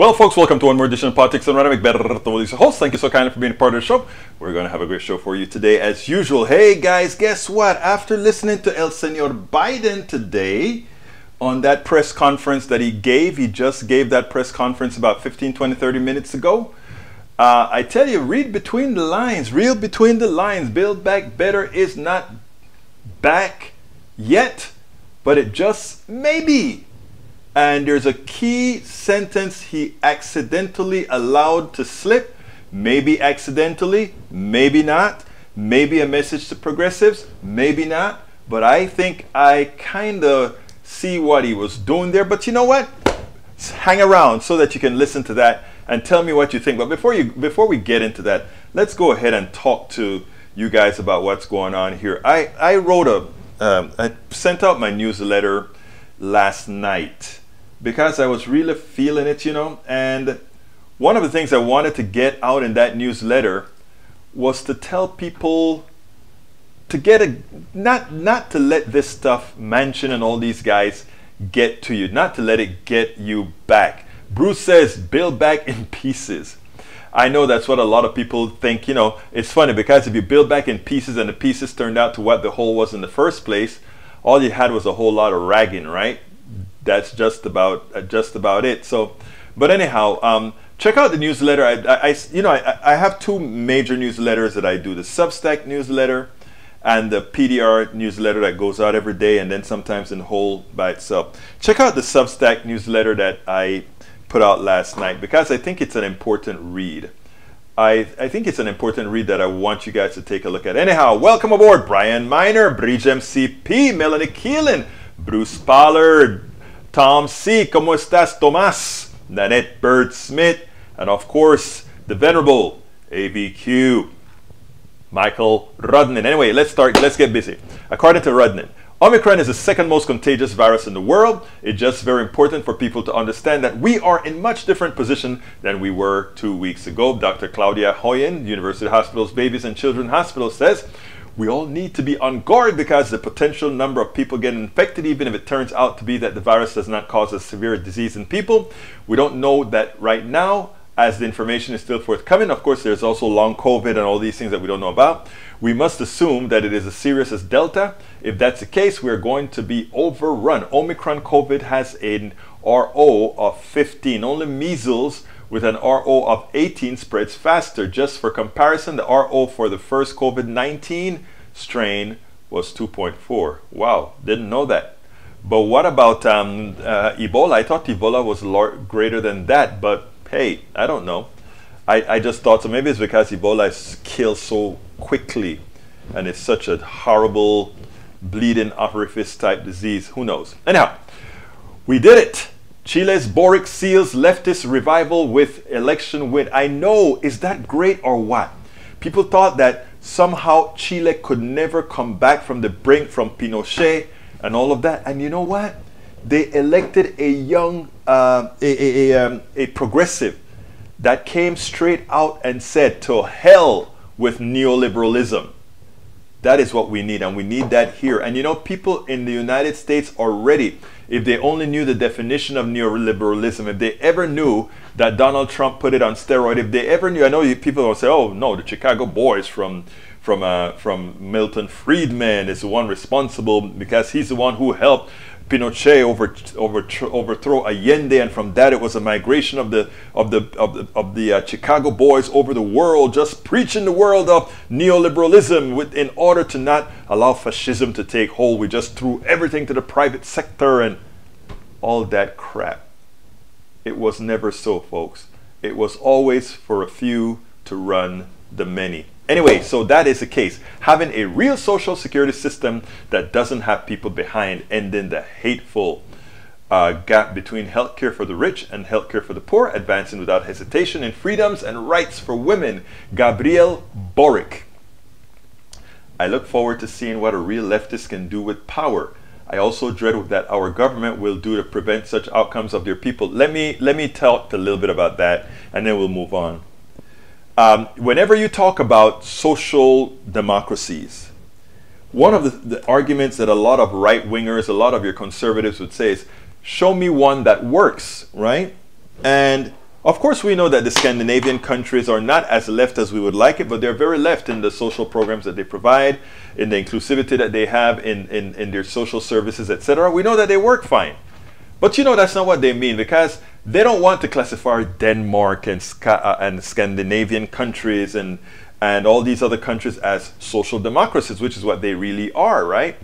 Well, folks, welcome to one more edition of Politics and Random. Berto, host. Thank you so kindly for being a part of the show. We're going to have a great show for you today, as usual. Hey, guys, guess what? After listening to El Senor Biden today on that press conference that he just gave that press conference about 15, 20, 30 minutes ago. I tell you, read between the lines, real between the lines. Build Back Better is not back yet, but it just may be. And there's a key sentence he accidentally allowed to slip. Maybe accidentally, maybe not. Maybe a message to progressives, maybe not. But I think I kind of see what he was doing there. But you know what? Hang around so that you can listen to that and tell me what you think. But before we get into that, let's go ahead and talk to you guys about what's going on here. I sent out my newsletter last night because I was really feeling it, you know. And one of the things I wanted to get out in that newsletter was to tell people to get not to let this stuff, Manchin and all these guys, get to you, not to let it get you back. Bruce says, build back in pieces. I know that's what a lot of people think. You know, it's funny because if you build back in pieces and the pieces turned out to what the whole was in the first place, all you had was a whole lot of ragging, right? That's just about it. So, but anyhow, check out the newsletter. I have two major newsletters that I do: the Substack newsletter and the PDR newsletter that goes out every day, and then sometimes in whole by itself. Check out the Substack newsletter that I put out last night because I think it's an important read. I think it's an important read that I want you guys to take a look at. Anyhow, welcome aboard Brian Miner, Bridge MCP, Melanie Keelan, Bruce Pollard, Tom C. ¿Cómo estás, Tomas? Nanette Bird Smith, and of course, the venerable ABQ, Michael Rudnin. Anyway, let's get busy. According to Rudnin, Omicron is the second most contagious virus in the world. It's just very important for people to understand that we are in much different position than we were 2 weeks ago. Dr. Claudia Hoyen, University Hospitals Babies and Children Hospital, says, we all need to be on guard because the potential number of people getting infected, even if it turns out to be that the virus does not cause a severe disease in people. We don't know that right now, as the information is still forthcoming. Of course, there's also long COVID and all these things that we don't know about. We must assume that it is as serious as Delta. If that's the case, we're going to be overrun. Omicron COVID has an RO of 15. Only measles with an RO of 18 spreads faster. Just for comparison, the RO for the first COVID-19 strain was 2.4. Wow, didn't know that. But what about Ebola? I thought Ebola was greater than that, but hey, I don't know. I just thought so. Maybe it's because Ebola kills so quickly and it's such a horrible bleeding orifice type disease. Who knows? Anyhow, we did it. Chile's Boric seals leftist revival with election win. I know, is that great or what? People thought that somehow Chile could never come back from the brink from Pinochet and all of that. And you know what? They elected a young, a progressive that came straight out and said, to hell with neoliberalism. That is what we need, and we need that here. And you know, people in the United States already, if they only knew the definition of neoliberalism, if they ever knew that Donald Trump put it on steroid, if they ever knew, I know people will say, oh no, the Chicago boys from Milton Friedman is the one responsible because he's the one who helped Pinochet overthrow Allende, and from that it was a migration of the Chicago boys over the world, just preaching the world of neoliberalism in order to not allow fascism to take hold. We just threw everything to the private sector and all that crap. It was never so, folks. It was always for a few to run the many. Anyway, so that is the case. Having a real social security system that doesn't have people behind, ending the hateful gap between healthcare for the rich and healthcare for the poor, advancing without hesitation in freedoms and rights for women. Gabriel Boric. I look forward to seeing what a real leftist can do with power. I also dread that our government will do to prevent such outcomes of their people. Let me talk a little bit about that, and then we'll move on. Whenever you talk about social democracies, one of the arguments that a lot of right-wingers, a lot of your conservatives would say is, show me one that works, right? And Of course, we know that the Scandinavian countries are not as left as we would like it, but they're very left in the social programs that they provide, in the inclusivity that they have in their social services, etc. We know that they work fine. But you know, that's not what they mean, because they don't want to classify Denmark and Scandinavian countries and all these other countries as social democracies, which is what they really are, right?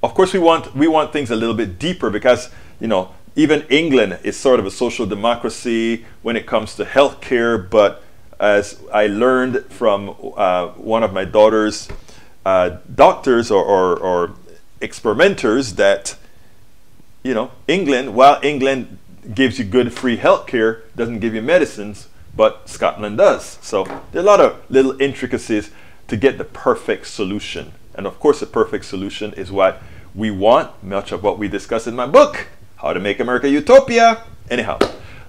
Of course, we want things a little bit deeper, because, you know, even England is sort of a social democracy when it comes to healthcare. But as I learned from one of my daughter's doctors or experimenters, that, you know, England, while England gives you good free healthcare, doesn't give you medicines, but Scotland does. So there are a lot of little intricacies to get the perfect solution. And of course, the perfect solution is what we want, much of what we discuss in my book, How to Make America Utopia. Anyhow,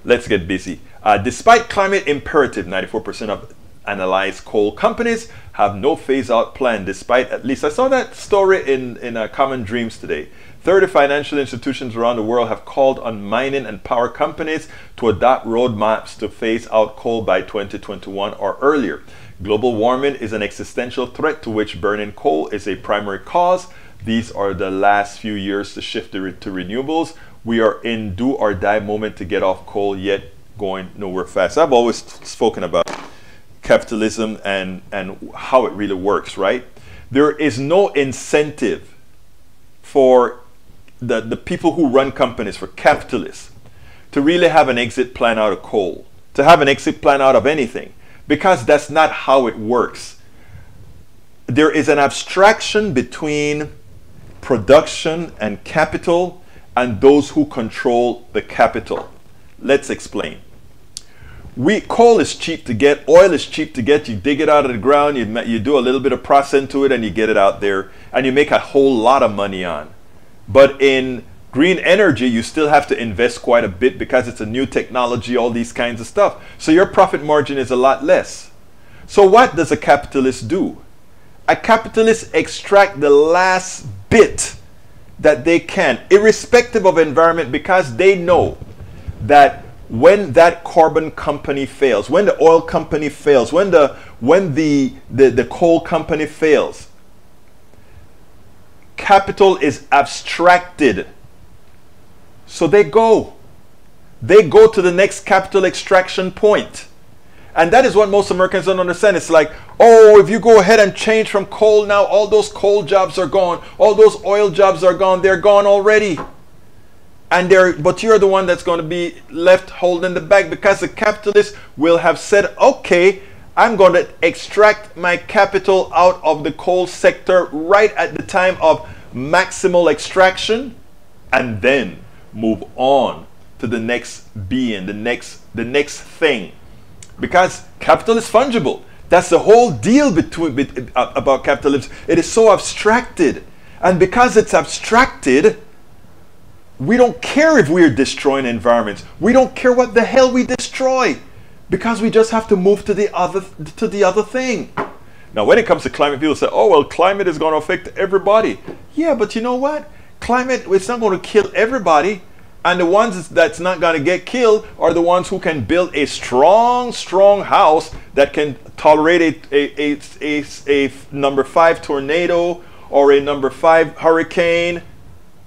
let's get busy. Despite climate imperative, 94% of analyzed coal companies have no phase-out plan, despite, at least I saw that story in Common Dreams today. 30 financial institutions around the world have called on mining and power companies to adopt roadmaps to phase out coal by 2021 or earlier. Global warming is an existential threat to which burning coal is a primary cause. These are the last few years to shift to renewables. We are in do or die moment to get off coal, yet going nowhere fast. I've always spoken about capitalism and how it really works, right? There is no incentive for the people who run companies, for capitalists, to really have an exit plan out of coal, to have an exit plan out of anything, because that's not how it works. There is an abstraction between production and capital and those who control the capital. Let's explain. Coal is cheap to get, oil is cheap to get. You dig it out of the ground, you do a little bit of processing to it, and you get it out there, and you make a whole lot of money on. But in green energy, you still have to invest quite a bit, because it's a new technology, all these kinds of stuff. So your profit margin is a lot less. So what does a capitalist do? A capitalist extract the last bit that they can, irrespective of environment, because they know that when that carbon company fails, when the oil company fails, when the coal company fails, capital is abstracted. So they go to the next capital extraction point. And that is what most Americans don't understand. It's like, oh, if you go ahead and change from coal now, all those coal jobs are gone. All those oil jobs are gone. They're gone already. But you're the one that's going to be left holding the bag, because the capitalist will have said, okay, I'm going to extract my capital out of the coal sector right at the time of maximal extraction, and then move on to the next being, the next thing. Because capital is fungible. That's the whole deal about capitalism. It is so abstracted. And because it's abstracted, we don't care if we're destroying environments. We don't care what the hell we destroy, because we just have to move to the other thing. Now, when it comes to climate, people say, oh, well, climate is going to affect everybody. Yeah, but you know what? Climate, it's not going to kill everybody. And the ones that's not going to get killed are the ones who can build a strong house that can tolerate a number 5 tornado or a number 5 hurricane.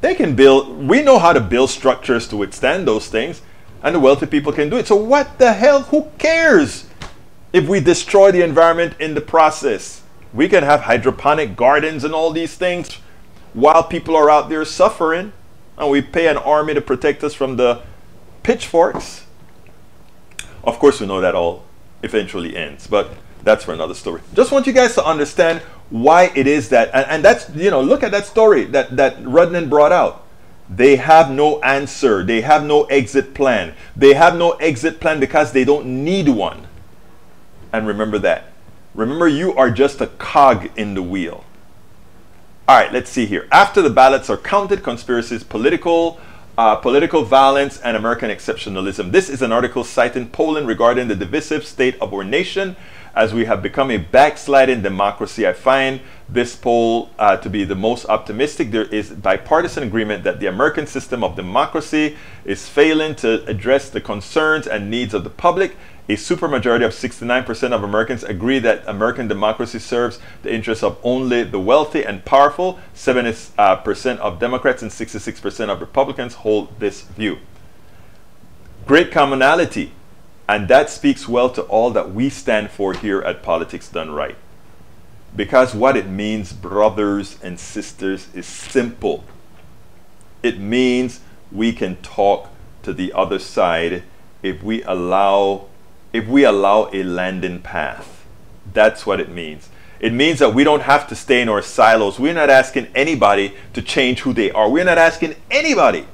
They can build, we know how to build structures to withstand those things, and the wealthy people can do it. So what the hell, who cares if we destroy the environment in the process? We can have hydroponic gardens and all these things while people are out there suffering, and we pay an army to protect us from the pitchforks. Of course, we know that all eventually ends, but that's for another story. Just want you guys to understand why it is that, and that's, you know, look at that story that Rudnan brought out. They have no answer. They have no exit plan. They have no exit plan because they don't need one. And remember that. Remember, you are just a cog in the wheel. All right, let's see here. After the ballots are counted, conspiracies, political violence, and American exceptionalism. This is an article citing Poland regarding the divisive state of our nation as we have become a backsliding democracy. I find this poll to be the most optimistic. There is bipartisan agreement that the American system of democracy is failing to address the concerns and needs of the public. A supermajority of 69% of Americans agree that American democracy serves the interests of only the wealthy and powerful. 70% of Democrats and 66% of Republicans hold this view. Great commonality, and that speaks well to all that we stand for here at Politics Done Right. Because what it means, brothers and sisters, is simple. It means we can talk to the other side if we allow a landing path. That's what it means. It means that we don't have to stay in our silos. We're not asking anybody to change who they are. We're not asking anybody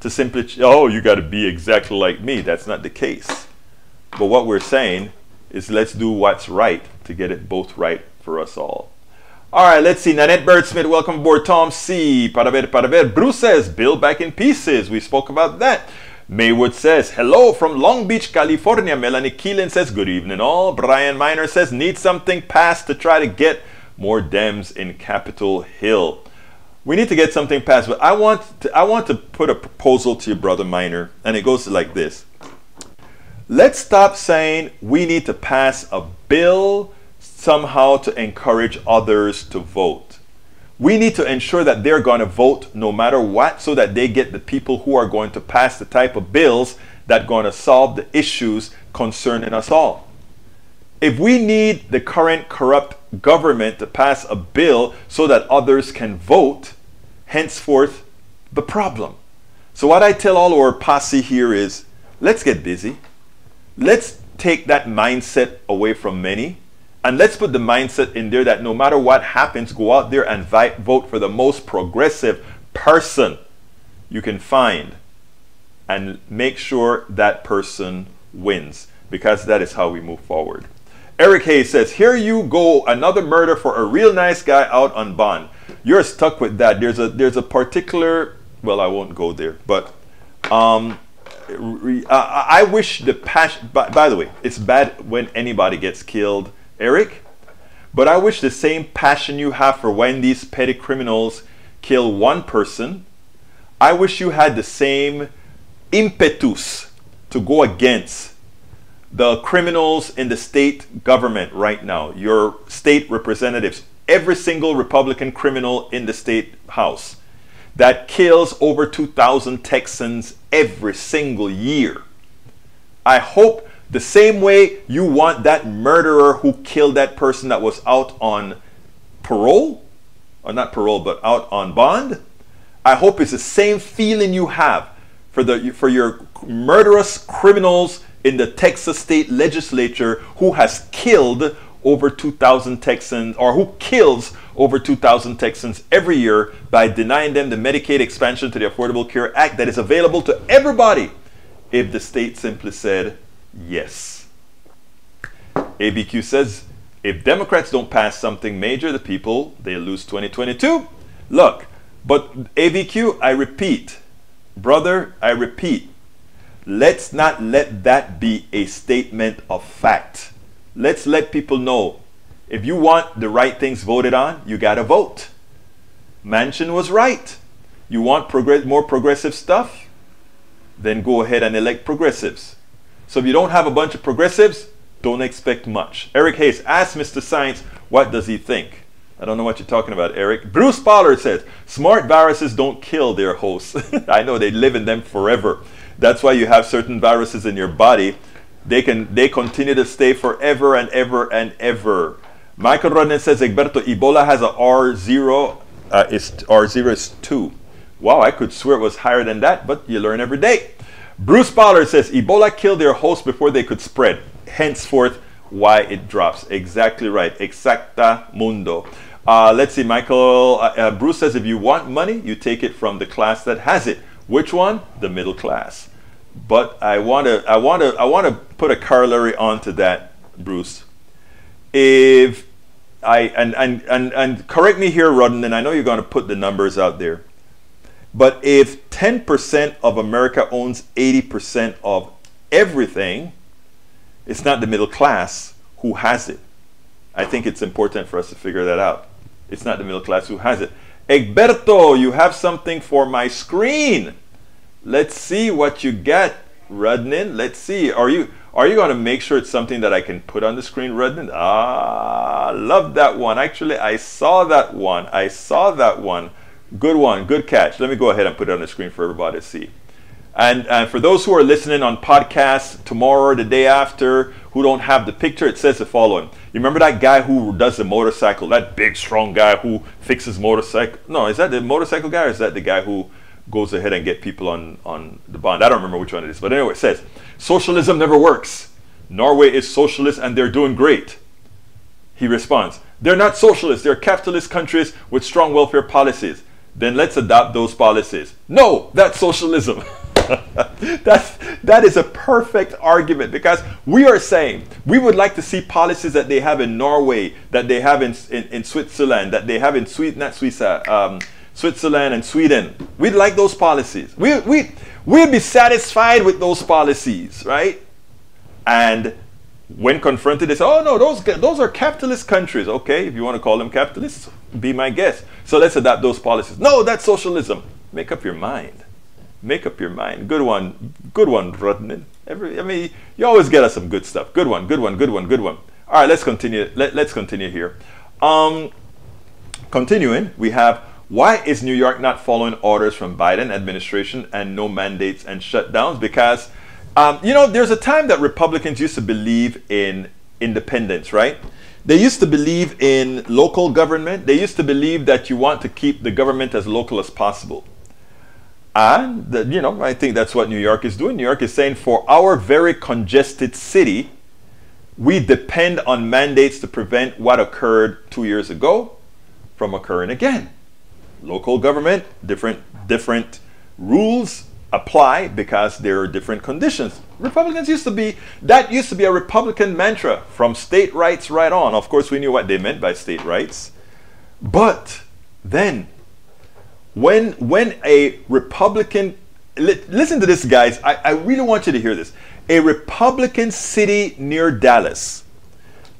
to simply, oh, you got to be exactly like me. That's not the case. But what we're saying is let's do what's right to get it both right for us all. All right, let's see. Nanette Birdsmith, welcome aboard. Tom C. Para ver. Bruce says, Bill back in pieces. We spoke about that. Maywood says, hello from Long Beach, California. Melanie Keelan says, good evening all. Brian Miner says, need something passed to try to get more Dems in Capitol Hill. We need to get something passed, but I want to put a proposal to you, Brother Miner, and it goes like this. Let's stop saying we need to pass a bill somehow to encourage others to vote. We need to ensure that they're going to vote no matter what, so that they get the people who are going to pass the type of bills that are going to solve the issues concerning us all. If we need the current corrupt government to pass a bill so that others can vote, henceforth the problem. So what I tell all our posse here is, let's get busy. Let's take that mindset away from many. And let's put the mindset in there that no matter what happens, go out there and vote for the most progressive person you can find. And make sure that person wins. Because that is how we move forward. Eric Hayes says, here you go, another murder for a real nice guy out on bond. You're stuck with that. There's a particular, well, I won't go there. But I wish the passion, by the way, it's bad when anybody gets killed, Eric, but I wish the same passion you have for when these petty criminals kill one person, I wish you had the same impetus to go against the criminals in the state government right now, your state representatives, every single Republican criminal in the state house that kills over 2,000 Texans every single year. I hope the same way you want that murderer who killed that person that was out on parole, or not parole, but out on bond, I hope it's the same feeling you have for your murderous criminals in the Texas state legislature who has killed over 2,000 Texans, or who kills over 2,000 Texans every year by denying them the Medicaid expansion to the Affordable Care Act that is available to everybody if the state simply said yes. ABQ says, if Democrats don't pass something major, the people, they lose 2022. Look, but ABQ, I repeat, brother, I repeat, let's not let that be a statement of fact. Let's let people know, if you want the right things voted on, you got to vote. Manchin was right. You want more progressive stuff? Then go ahead and elect progressives. So if you don't have a bunch of progressives, don't expect much. Eric Hayes, ask Mr. Science, what does he think? I don't know what you're talking about, Eric. Bruce Pollard says, smart viruses don't kill their hosts. I know, they live in them forever. That's why you have certain viruses in your body. They continue to stay forever and ever and ever. Michael Rodden says, Egberto, Ebola has a R0. R0 is 2. Wow, I could swear it was higher than that, but you learn every day. Bruce Pollard says, Ebola killed their host before they could spread. Henceforth, why it drops. Exactly right. Exacta mundo. Let's see, Michael. Bruce says, if you want money, you take it from the class that has it. Which one? The middle class. But I want to put a corollary onto that, Bruce. If and correct me here, Rodden, and I know you're going to put the numbers out there. But if 10% of America owns 80% of everything, it's not the middle class who has it. I think it's important for us to figure that out. It's not the middle class who has it. Egberto, you have something for my screen. Let's see what you get, Rudnin. Let's see. Are you going to make sure it's something that I can put on the screen, Rudnin? Ah, love that one. Actually, I saw that one. I saw that one. Good one. Good catch. Let me go ahead and put it on the screen for everybody to see. And for those who are listening on podcasts tomorrow or the day after who don't have the picture, it says the following. You remember that guy who does the motorcycle, that big, strong guy who fixes motorcycle? No, is that the motorcycle guy or is that the guy who goes ahead and get people on the bond? I don't remember which one it is. But anyway, it says, socialism never works. Norway is socialist and they're doing great. He responds, they're not socialists. They're capitalist countries with strong welfare policies. Then let's adopt those policies. No, that's socialism. That is a perfect argument, because we are saying we would like to see policies that they have in Norway, that they have in Switzerland, that they have in Switzerland and Sweden. We'd like those policies. We'd be satisfied with those policies, right? And when confronted, they say, oh no, those are capitalist countries. Okay, if you want to call them capitalists, be my guest. So let's adopt those policies. No, that's socialism. Make up your mind. Make up your mind. Good one, Rudnin. You always get us some good stuff. Good one. All right, let's continue. Let's continue here. Continuing, we have, why is New York not following orders from Biden administration and no mandates and shutdowns? Because, there's a time that Republicans used to believe in independence, right? They used to believe in local government. They used to believe that you want to keep the government as local as possible. And, I think that's what New York is doing. New York is saying, for our very congested city, we depend on mandates to prevent what occurred 2 years ago from occurring again. Local government, different rules apply because there are different conditions. Republicans used to be a Republican mantra from state rights right on. Of course, we knew what they meant by state rights. But then, when a Republican, listen to this, guys, I really want you to hear this. A Republican city near Dallas,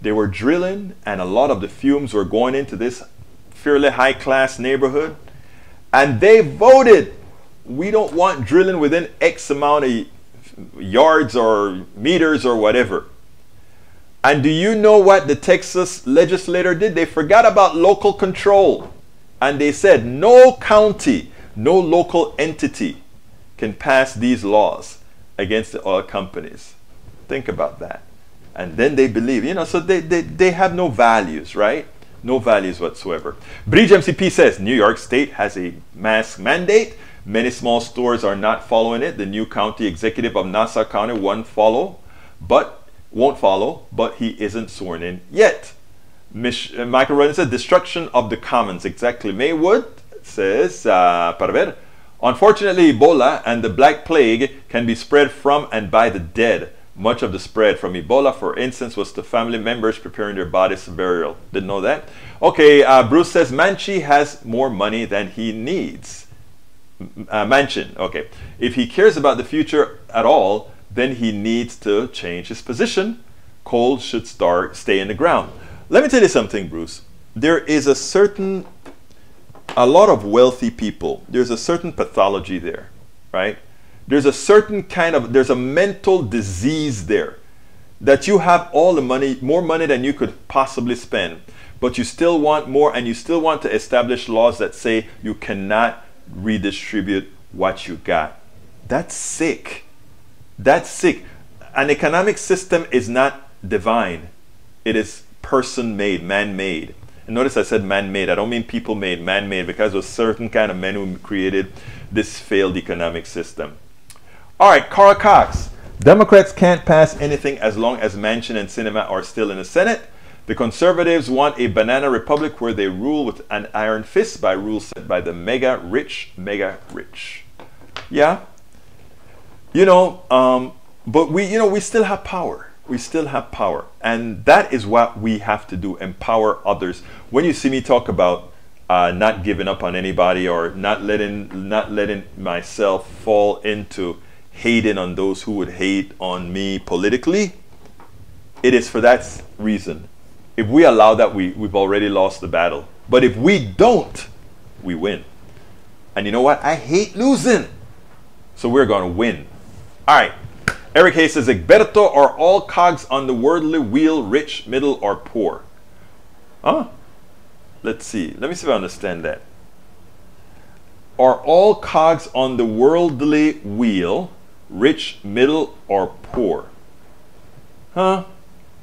they were drilling and a lot of the fumes were going into this fairly high-class neighborhood, and they voted, we don't want drilling within X amount of yards or meters or whatever. And do you know what the Texas legislator did? They forgot about local control. And they said no county, no local entity can pass these laws against the oil companies. Think about that. And then they believe, so they have no values, right? No values whatsoever. Bridge MCP says New York State has a mask mandate. Many small stores are not following it. The new county executive of Nassau County won't follow, but he isn't sworn in yet. Michael Ryan says, destruction of the commons. Exactly. Maywood says, unfortunately, Ebola and the Black Plague can be spread from and by the dead. Much of the spread from Ebola, for instance, was to family members preparing their bodies for burial. Didn't know that? Okay, Bruce says, Manchin has more money than he needs. Manchin, okay. If he cares about the future at all, then he needs to change his position. Coal should stay in the ground. Let me tell you something, Bruce. There is a lot of wealthy people. There's a certain pathology there, right? There's there's a mental disease there, that you have all the money, more money than you could possibly spend, but you still want more, and you still want to establish laws that say you cannot redistribute what you got. That's sick. That's sick. An economic system is not divine. It is person-made, man-made. And notice I said man-made. I don't mean people-made, man-made, because there was certain kind of men who created this failed economic system. All right, Carl Cox. Democrats can't pass anything as long as Manchin and Sinema are still in the Senate. The conservatives want a banana republic where they rule with an iron fist by rules set by the mega rich. Yeah. But we still have power. We still have power. And that is what we have to do, empower others. When you see me talk about not giving up on anybody, or not letting myself fall into hating on those who would hate on me politically, it is for that reason. If we allow that, we've already lost the battle. But if we don't, we win. And you know what? I hate losing. So we're going to win. All right. Eric Hayes says, Egberto, are all cogs on the worldly wheel rich, middle, or poor? Huh? Let's see. Let me see if I understand that. Are all cogs on the worldly wheel rich, middle, or poor? Huh?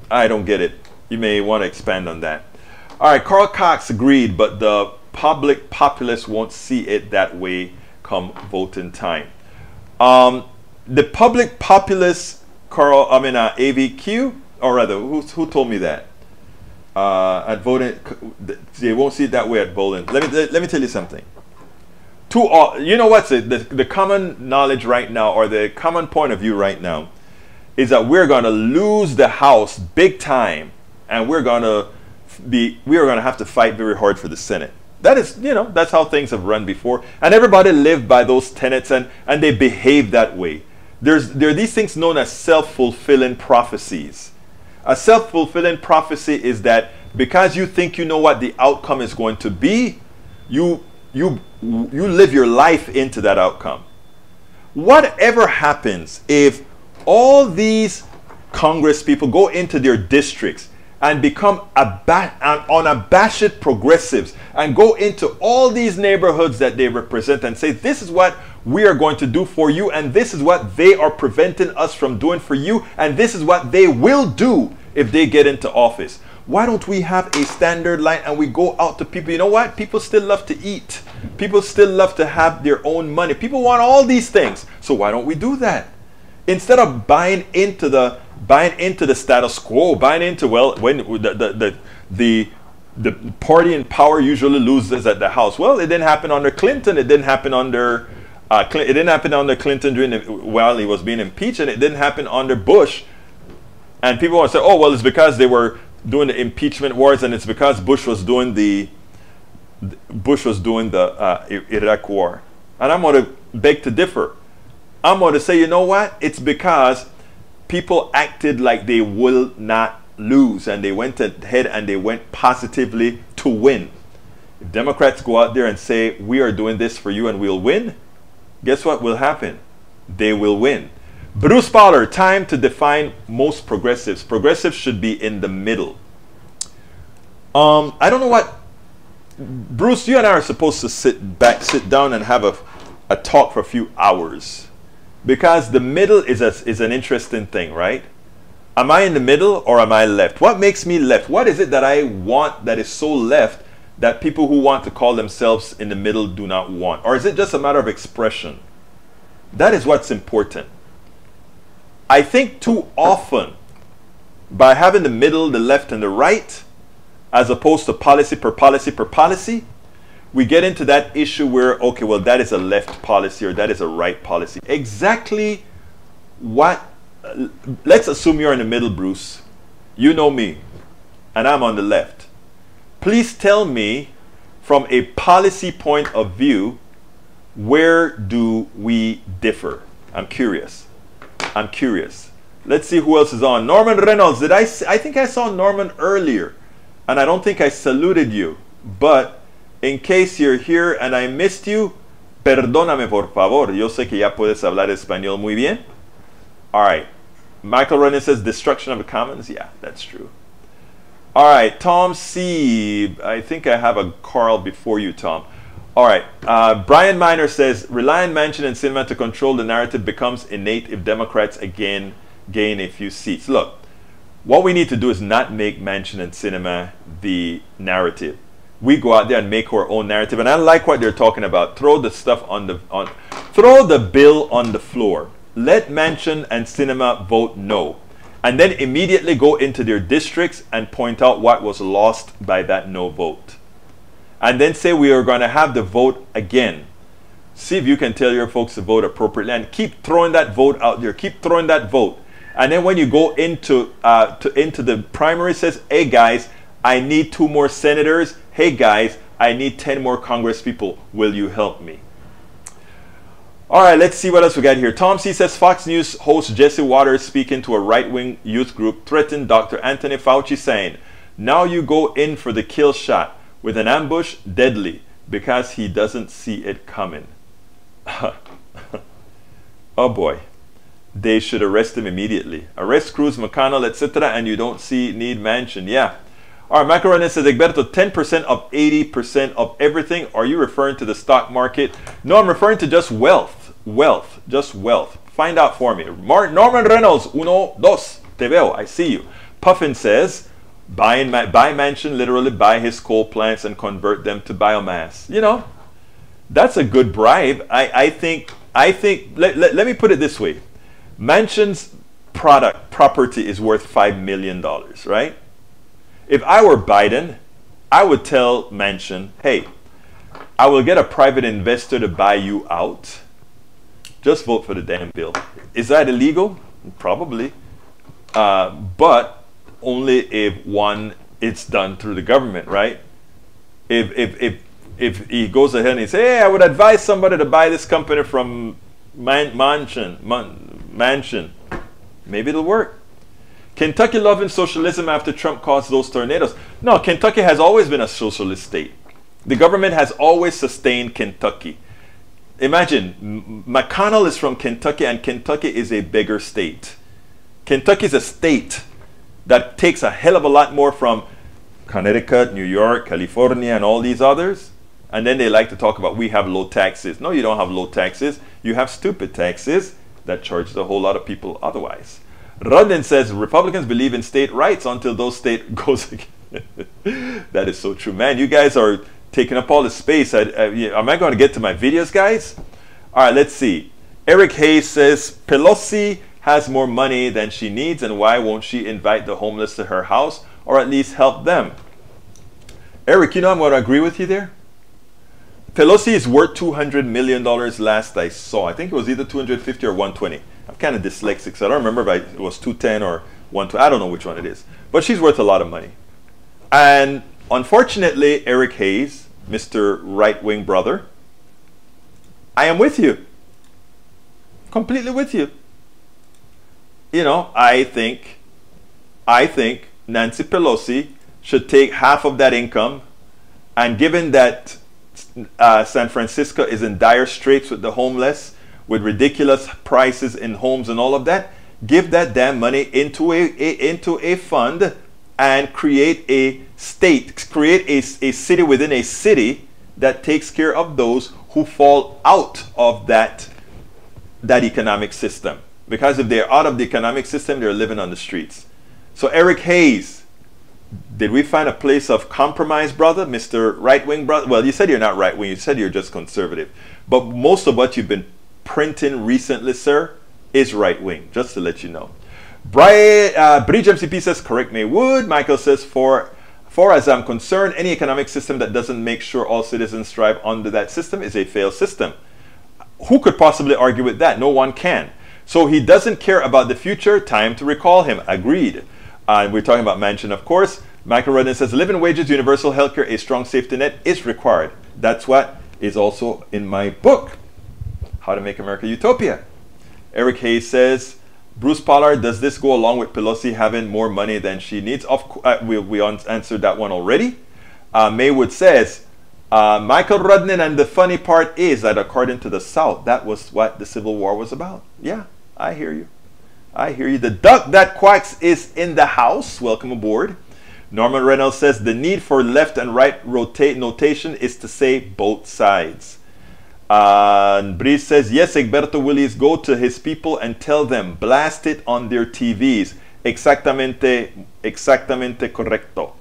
I don't get it. You may want to expand on that. All right, Carl Cox agreed, but the populace won't see it that way come voting time. The public populace, Carl, AVQ, or rather, who told me that? At voting, they won't see it that way at voting. Let me tell you something. You know what's it? The common knowledge right now, or the common point of view right now, is that we're going to lose the House big time, and we are going to have to fight very hard for the Senate. That is, that's how things have run before, and everybody lived by those tenets, and they behave that way. There are these things known as self-fulfilling prophecies. A self-fulfilling prophecy is that because you think you know what the outcome is going to be, you live your life into that outcome. Whatever happens if all these Congress people go into their districts and become unabashed progressives and go into all these neighborhoods that they represent and say, this is what we are going to do for you, and this is what they are preventing us from doing for you, and this is what they will do if they get into office. Why don't we have a standard line and we go out to people? You know what? People still love to eat. People still love to have their own money. People want all these things. So why don't we do that? Instead of buying into the status quo, buying into, well, when the party in power usually loses at the House. Well, it didn't happen under Clinton. It didn't happen under Clinton while he was being impeached, and it didn't happen under Bush. And people want to say, oh, well, it's because they were doing the impeachment wars, and it's because Bush was doing the Iraq war. And I'm going to beg to differ. I'm going to say, you know what? It's because people acted like they will not lose, and they went ahead and they went positively to win. If Democrats go out there and say, we are doing this for you and we'll win, guess what will happen? They will win. Bruce Pollard, time to define most progressives. Progressives should be in the middle. I don't know what... Bruce, you and I are supposed to sit down and have a talk for a few hours. Because the middle is an interesting thing, right? Am I in the middle or am I left? What makes me left? What is it that I want that is so left that people who want to call themselves in the middle do not want? Or is it just a matter of expression? That is what's important. I think too often, by having the middle, the left, and the right, as opposed to policy per policy per policy, we get into that issue where, okay, well, that is a left policy or that is a right policy. Exactly what, let's assume you're in the middle, Bruce. You know me, and I'm on the left. Please tell me, from a policy point of view, where do we differ? I'm curious. I'm curious. Let's see who else is on. Norman Reynolds. I think I saw Norman earlier, and I don't think I saluted you. But in case you're here and I missed you, perdóname por favor. Yo sé que ya puedes hablar español muy bien. All right. Michael Rennie says destruction of the commons. Yeah, that's true. All right. Tom C. I think I have a Carl before you, Tom. All right. Brian Miner says, relying Manchin and Sinema to control the narrative becomes innate if Democrats again gain a few seats. Look, what we need to do is not make Manchin and Sinema the narrative. We go out there and make our own narrative. And I like what they're talking about. Throw the stuff throw the bill on the floor. Let Manchin and Sinema vote no. And then immediately go into their districts and point out what was lost by that no vote. And then say we are going to have the vote again. See if you can tell your folks to vote appropriately, and keep throwing that vote out there. Keep throwing that vote. And then when you go into the primary, says, hey guys, I need 2 more senators. Hey guys, I need 10 more Congress people. Will you help me? All right, let's see what else we got here. Tom C says Fox News host Jesse Waters speaking to a right-wing youth group threatened Dr. Anthony Fauci, saying, "Now you go in for the kill shot with an ambush, deadly, because he doesn't see it coming." Oh boy. They should arrest him immediately. Arrest Cruz, McConnell, etc. and you don't need Manchin. Yeah. All right, Macaroni says, Egberto, 10% of 80% of everything. Are you referring to the stock market? No, I'm referring to just wealth. Wealth. Just wealth. Find out for me. Norman Reynolds, uno, dos. Te veo. I see you. Puffin says, buy Manchin, literally buy his coal plants and convert them to biomass. You know, that's a good bribe. I think, let me put it this way. Manchin's property is worth $5 million, right? If I were Biden, I would tell Manchin, hey, I will get a private investor to buy you out. Just vote for the damn bill. Is that illegal? Probably. But only if it's done through the government, right? If he goes ahead and he says, hey, I would advise somebody to buy this company from Manchin, maybe it'll work. Kentucky loving socialism after Trump caused those tornadoes. No, Kentucky has always been a socialist state. The government has always sustained Kentucky. Imagine, McConnell is from Kentucky, and Kentucky is a bigger state. Kentucky is a state that takes a hell of a lot more from Connecticut, New York, California, and all these others. And then they like to talk about we have low taxes. No, you don't have low taxes. You have stupid taxes that charges a whole lot of people otherwise. Rodden says Republicans believe in state rights until those state goes again. That is so true, man. You guys are taking up all the space. Am I going to get to my videos, guys? All right, let's see. Eric Hayes says Pelosi has more money than she needs, and why won't she invite the homeless to her house or at least help them? Eric, you know I'm going to agree with you there. Pelosi is worth $200 million last I saw. I think it was either 250 or 120. I'm kind of dyslexic, so I don't remember if it was 210 or 120. I don't know which one it is. But she's worth a lot of money. And unfortunately, Eric Hayes, Mr. Right-Wing brother, I am with you. Completely with you. You know, I think Nancy Pelosi should take half of that income, and given that San Francisco is in dire straits with the homeless, with ridiculous prices in homes and all of that, give that damn money into a fund and create a state, create a city within a city that takes care of those who fall out of that economic system. Because if they're out of the economic system, they're living on the streets. So Eric Hayes, did we find a place of compromise, brother? Mr. Right-Wing brother? Well, you said you're not right-wing. You said you're just conservative. But most of what you've been printing recently, sir, is right-wing, just to let you know. Bridge MCP says, correct me, would. Michael says, for as I'm concerned, any economic system that doesn't make sure all citizens strive under that system is a failed system. Who could possibly argue with that? No one can. So he doesn't care about the future. Time to recall him. Agreed. We're talking about Manchin, of course. Michael Redden says, living wages, universal healthcare, a strong safety net is required. That's what is also in my book, How to Make America Utopia. Eric Hayes says, Bruce Pollard, does this go along with Pelosi having more money than she needs? We answered that one already. Maywood says, Michael Rudnin, and the funny part is that according to the South, that was what the Civil War was about. Yeah, I hear you. I hear you. The duck that quacks is in the house. Welcome aboard. Norman Reynolds says, the need for left and right notation is to say both sides. Breeze says, yes, Egberto Willis, go to his people and tell them, blast it on their TVs. Exactamente correcto.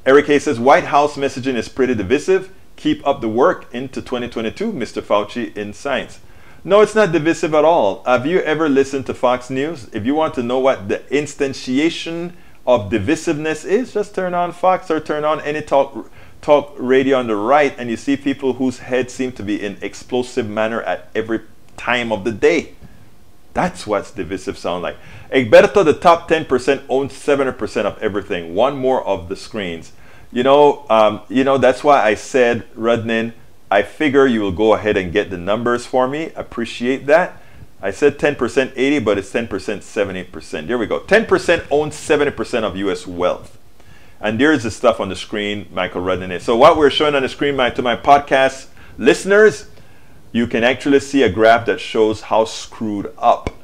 Eric Hayes says, White House messaging is pretty divisive. Keep up the work into 2022, Mr. Fauci in science. No, it's not divisive at all. Have you ever listened to Fox News? If you want to know what the instantiation of divisiveness is, just turn on Fox or turn on any talk radio on the right, and you see people whose heads seem to be in explosive manner at every time of the day. That's what's divisive sound like. Egberto, the top 10% owns 70% of everything. One more of the screens. You know, that's why I said, Rudnin, I figure you will go ahead and get the numbers for me. Appreciate that. I said 10% 80, but it's 10% 70%. There we go. 10% owns 70% of U.S. wealth. And there's the stuff on the screen, Michael Rudden. So what we're showing on the screen, to my podcast listeners, you can actually see a graph that shows how screwed up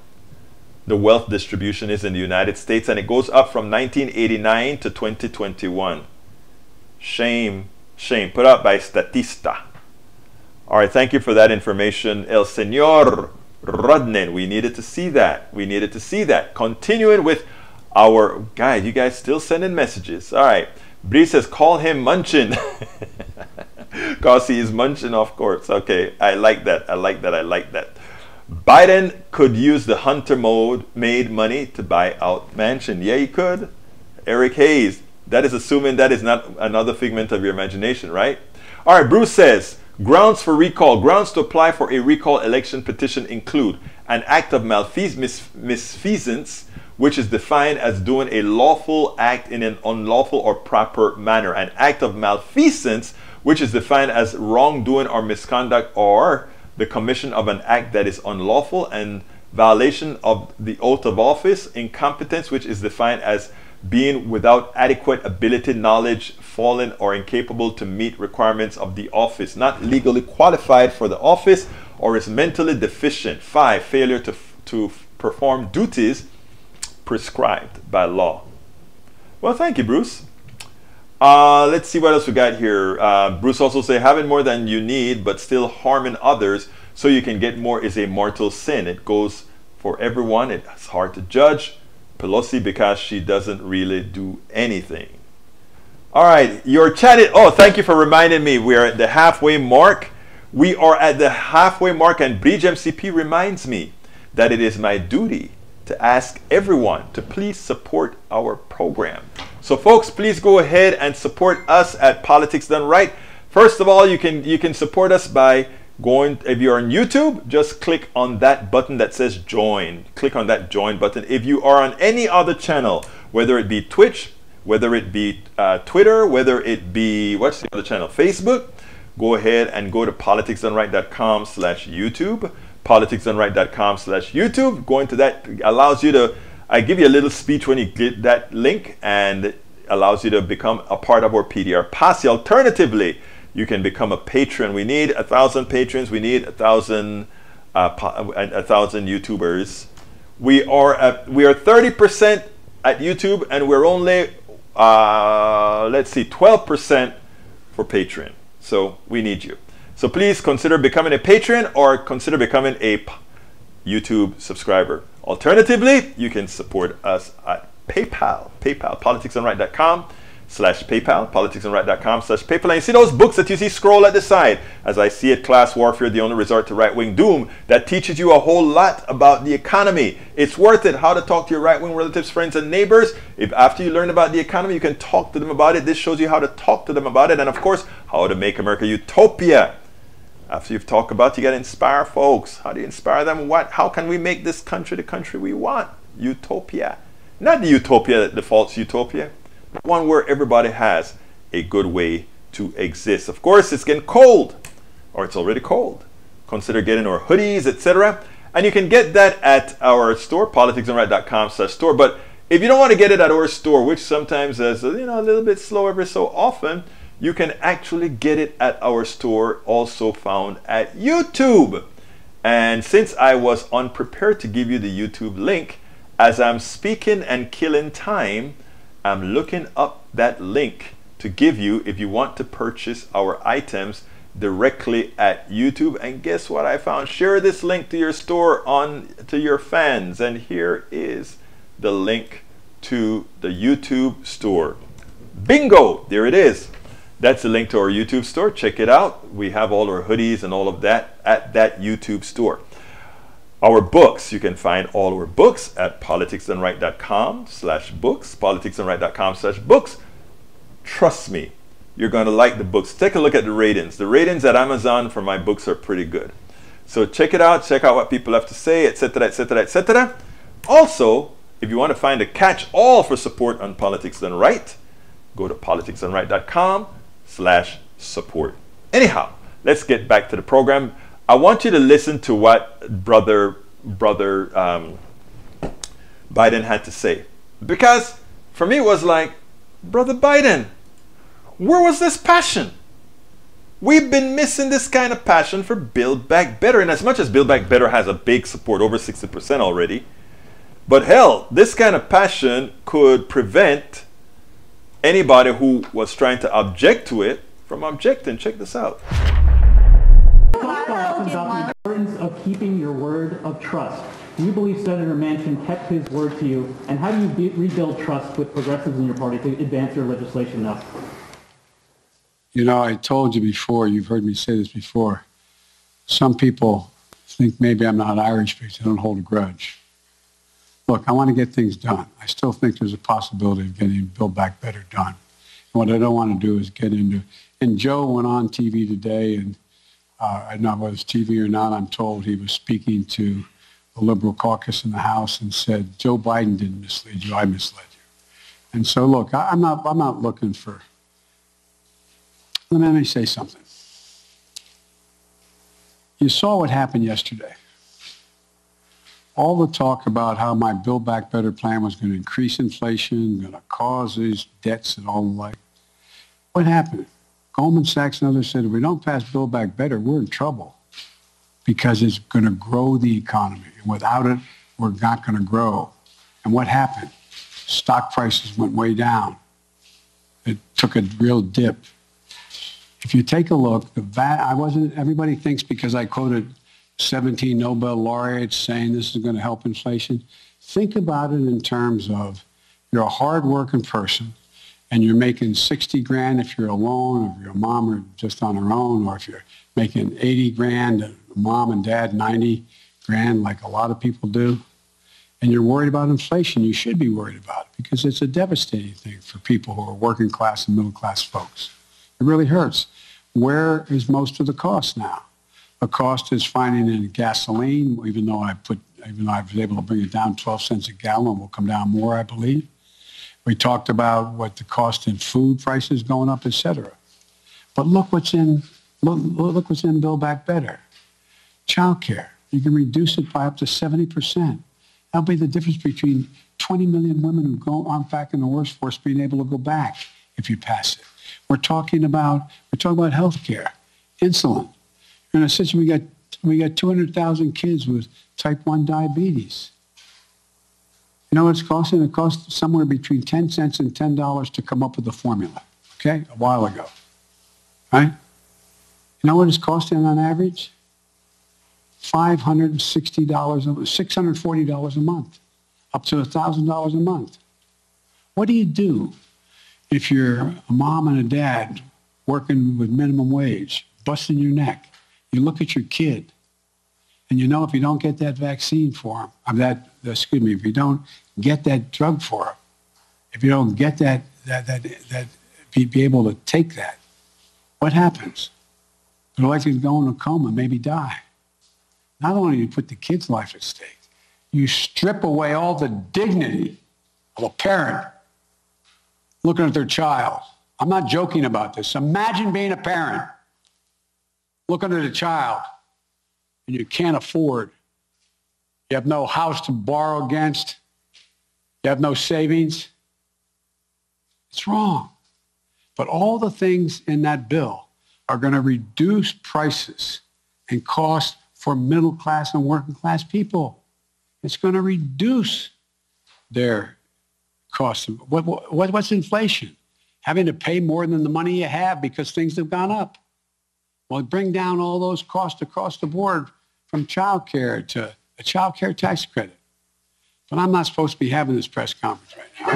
the wealth distribution is in the United States. And it goes up from 1989 to 2021. Shame, shame. Put up by Statista. All right, thank you for that information, El Señor Rodnen. We needed to see that. We needed to see that. Continuing with our guys, you guys still sending messages. All right, Bree says, call him Manchin. Because he is munching, of course. Okay, I like that. I like that. I like that. Biden could use the Hunter made money to buy out Manchin. Yeah, he could. Eric Hayes. That is assuming that is not another figment of your imagination, right? All right, Bruce says, grounds for recall. Grounds to apply for a recall election petition include an act of misfeasance, which is defined as doing a lawful act in an unlawful or proper manner. An act of malfeasance, which is defined as wrongdoing or misconduct or the commission of an act that is unlawful, and violation of the oath of office. Incompetence, which is defined as being without adequate ability, knowledge, fallen, or incapable to meet requirements of the office, not legally qualified for the office, or is mentally deficient. 5, failure to perform duties prescribed by law. Well, thank you, Bruce. Let's see what else we got here. Bruce also say, having more than you need but still harming others so you can get more is a mortal sin. It goes for everyone. It's hard to judge Pelosi because she doesn't really do anything. All right, your chat is, oh, thank you for reminding me. We are at the halfway mark. We are at the halfway mark, and Bridge MCP reminds me that it is my duty to ask everyone to please support our program. So folks, please go ahead and support us at Politics Done Right. First of all, you can support us by going, if you're on YouTube, just click on that button that says join. Click on that join button. If you are on any other channel, whether it be Twitch, whether it be Twitter, whether it be, what's the other channel, Facebook, go ahead and go to politicsdoneright.com/YouTube. politicsdoneright.com/YouTube. Going to that allows you to, I give you a little speech when you get that link, and allows you to become a part of our PDR posse. Alternatively, you can become a patron. We need 1,000 patrons. We need 1,000 YouTubers. We are 30% at YouTube, and we're only let's see, 12% for Patreon. So we need you. So please consider becoming a patron or consider becoming a YouTube subscriber. Alternatively, you can support us at PayPal. PayPal, politicsdoneright.com/PayPal, politicsdoneright.com/PayPal. And you see those books that you see scroll at the side? As I see it, Class Warfare, the only resort to right-wing doom, that teaches you a whole lot about the economy. It's worth it. How to talk to your right-wing relatives, friends, and neighbors. If after you learn about the economy, you can talk to them about it. This shows you how to talk to them about it. And of course, how to make America utopia. After you've talked about it, you got to inspire folks. How do you inspire them? How can we make this country the country we want? Utopia. Not the utopia, the false utopia, but one where everybody has a good way to exist. Of course, it's getting cold, or it's already cold. Consider getting our hoodies, etc. And you can get that at our store, politicsdoneright.com/store. But if you don't want to get it at our store, which sometimes is a little bit slow every so often, you can actually get it at our store, also found at YouTube. And since I was unprepared to give you the YouTube link, as I'm speaking and killing time, I'm looking up that link to give you if you want to purchase our items directly at YouTube. And guess what I found? Share this link to your store to your fans. And here is the link to the YouTube store. Bingo! There it is. That's the link to our YouTube store. Check it out. We have all our hoodies and all of that at that YouTube store. Our books, you can find all our books at politicsdoneright.com/books, politicsdoneright.com/books. Trust me, you're going to like the books. Take a look at the ratings. The ratings at Amazon for my books are pretty good. So check it out. Check out what people have to say, etc., etc., etc. Also, if you want to find a catch-all for support on Politics Done Right, go to politicsdoneright.com/support. Anyhow, let's get back to the program. I want you to listen to what brother Biden had to say. Because for me it was like, Brother Biden, where was this passion? We've been missing this kind of passion for Build Back Better. And as much as Build Back Better has a big support, over 60% already, but hell, this kind of passion could prevent anybody who was trying to object to it from objecting. Check this out. Talk about the importance of keeping your word of trust. Do you believe Senator Manchin kept his word to you? And how do you rebuild trust with progressives in your party to advance your legislation now? You know, I told you before, you've heard me say this before, some people think maybe I'm not Irish because I don't hold a grudge. Look, I want to get things done. I still think there's a possibility of getting Build Back Better done. And what I don't want to do is get into, and Joe went on TV today, and I don't know whether it's TV or not, I'm told he was speaking to the Liberal caucus in the House and said, Joe Biden didn't mislead you, I misled you. And so look, I'm not looking for, let me say something. You saw what happened yesterday. All the talk about how my Build Back Better plan was going to increase inflation, going to cause these debts and all the like. What happened? Goldman Sachs and others said, if we don't pass Build Back Better, we're in trouble because it's going to grow the economy. And without it, we're not going to grow. And what happened? Stock prices went way down. It took a real dip. If you take a look, everybody thinks because I quoted 17 Nobel laureates saying this is going to help inflation. Think about it in terms of you're a hard-working person and you're making 60 grand if you're alone, or if you're a mom or just on her own, or if you're making 80 grand, mom and dad 90 grand like a lot of people do, and you're worried about inflation, you should be worried about it because it's a devastating thing for people who are working class and middle class folks. It really hurts. Where is most of the cost now? The cost is finding in gasoline, even though I was able to bring it down 12 cents a gallon, will come down more, I believe. We talked about what the cost in food prices going up, et cetera. But look what's in Build Back Better. Child care. You can reduce it by up to 70%. That'll be the difference between 20 million women who aren't back in the workforce being able to go back if you pass it. We're talking about health care, insulin. In a situation, we got 200,000 kids with type 1 diabetes. You know what it's costing? It cost somewhere between 10 cents and $10 to come up with the formula, okay, a while ago, right? You know what it's costing on average? $560, $640 a month, up to $1,000 a month. What do you do if you're a mom and a dad working with minimum wage, busting your neck? You look at your kid, and you know if you don't get that vaccine for him, if you don't get that drug for him, if you don't get be able to take that, what happens? They're likely to go in a coma, maybe die. Not only do you put the kid's life at stake, you strip away all the dignity of a parent looking at their child. I'm not joking about this. Imagine being a parent looking at a child and you can't afford. You have no house to borrow against. You have no savings. It's wrong. But all the things in that bill are going to reduce prices and cost for middle class and working class people. It's going to reduce their costs. What's inflation? Having to pay more than the money you have because things have gone up. Well, bring down all those costs across the board from child care to a child care tax credit. But I'm not supposed to be having this press conference right now.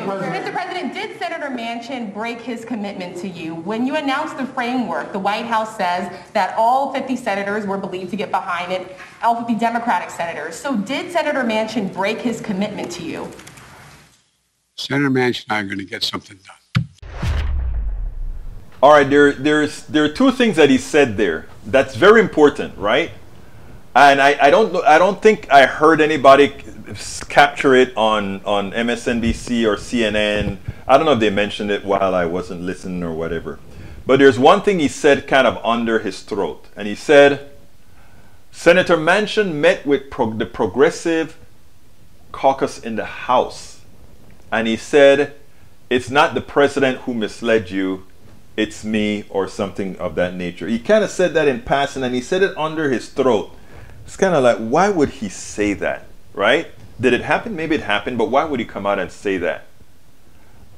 Mr. President, did Senator Manchin break his commitment to you? When you announced the framework, the White House says that all 50 senators were believed to get behind it, all 50 Democratic senators. So did Senator Manchin break his commitment to you? Senator Manchin and I are going to get something done. All right, there are two things that he said there that's very important, right? And I don't think I heard anybody capture it on MSNBC or CNN. I don't know if they mentioned it while I wasn't listening or whatever. But there's one thing he said kind of under his throat. And he said, Senator Manchin met with the Progressive Caucus in the House. And he said, it's not the president who misled you, it's me, or something of that nature. He kind of said that in passing, and he said it under his throat. It's kind of like, why would he say that, right? Did it happen? Maybe it happened, but why would he come out and say that?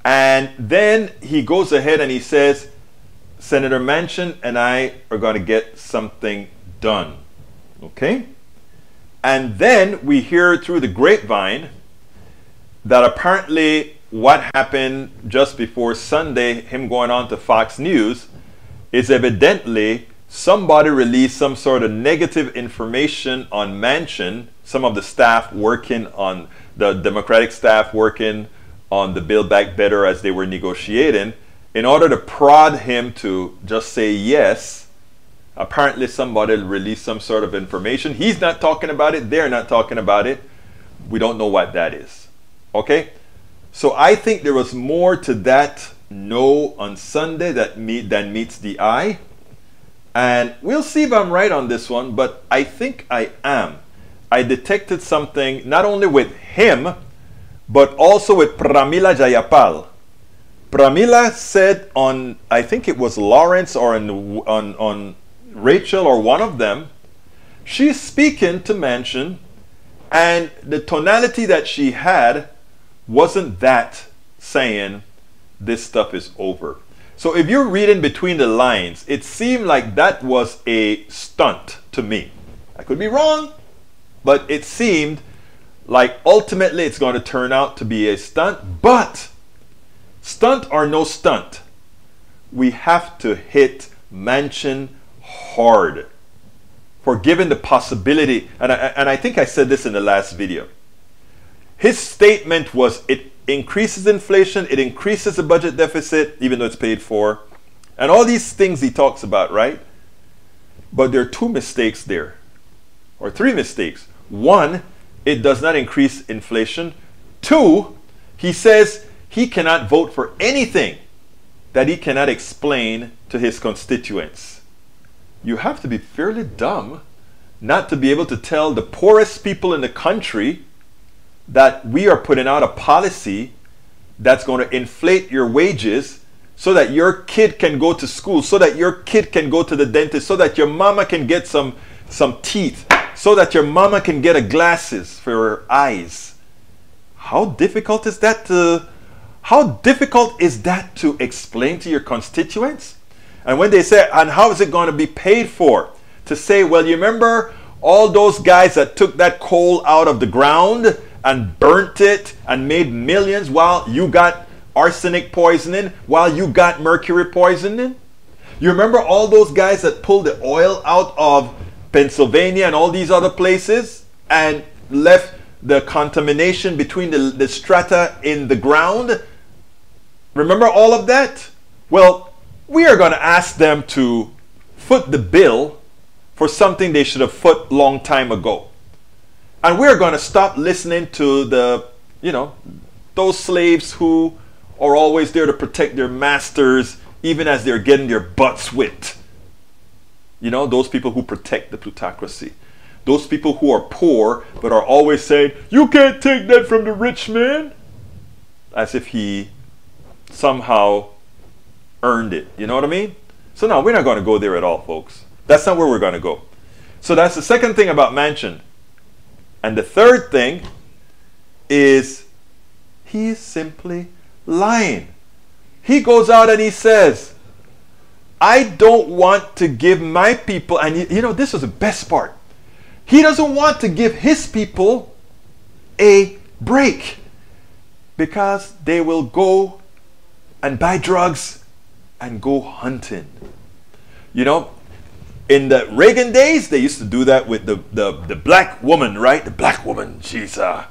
And then he goes ahead and he says, Senator Manchin and I are going to get something done. Okay? And then we hear through the grapevine that apparently what happened just before Sunday, him going on to Fox News, is evidently somebody released some sort of negative information on Manchin, some of the staff working on, the Democratic staff working on the Build Back Better as they were negotiating, in order to prod him to just say yes. Apparently somebody released some sort of information. He's not talking about it. They're not talking about it. We don't know what that is. Okay? So I think there was more to that no on Sunday than meets the eye. And we'll see if I'm right on this one, but I think I am. I detected something not only with him, but also with Pramila Jayapal. Pramila said on, I think it was Lawrence or on Rachel or one of them, she's speaking to Manchin, and the tonality that she had wasn't that saying this stuff is over. So if you're reading between the lines, it seemed like that was a stunt to me. I could be wrong, but it seemed like ultimately it's going to turn out to be a stunt. But stunt or no stunt, we have to hit Manchin hard for giving the possibility, and I think I said this in the last video. His statement was it increases inflation, it increases the budget deficit, even though it's paid for, and all these things he talks about, right? But there are two mistakes there, or three mistakes. One, it does not increase inflation. Two, he says he cannot vote for anything that he cannot explain to his constituents. You have to be fairly dumb not to be able to tell the poorest people in the country that we are putting out a policy that's going to inflate your wages so that your kid can go to school, so that your kid can go to the dentist, so that your mama can get some teeth, so that your mama can get a glasses for her eyes. How difficult is that to explain to your constituents? And when they say, and how is it going to be paid for? To say, well, you remember all those guys that took that coal out of the ground and burnt it and made millions while you got arsenic poisoning, while you got mercury poisoning? You remember all those guys that pulled the oil out of Pennsylvania and all these other places and left the contamination between the strata in the ground? Remember all of that? Well, we are going to ask them to foot the bill for something they should have foot long time ago. And we're going to stop listening to the, those slaves who are always there to protect their masters, even as they're getting their butts whipped. Those people who protect the plutocracy. Those people who are poor, but are always saying, you can't take that from the rich man. As if he somehow earned it. You know what I mean? So no, we're not going to go there at all, folks. That's not where we're going to go. So that's the second thing about Manchin. And the third thing is he is simply lying. He goes out and he says, I don't want to give my people, and this is the best part. He doesn't want to give his people a break because they will go and buy drugs and go hunting. In the Reagan days, they used to do that with the black woman, right? The black woman, she's a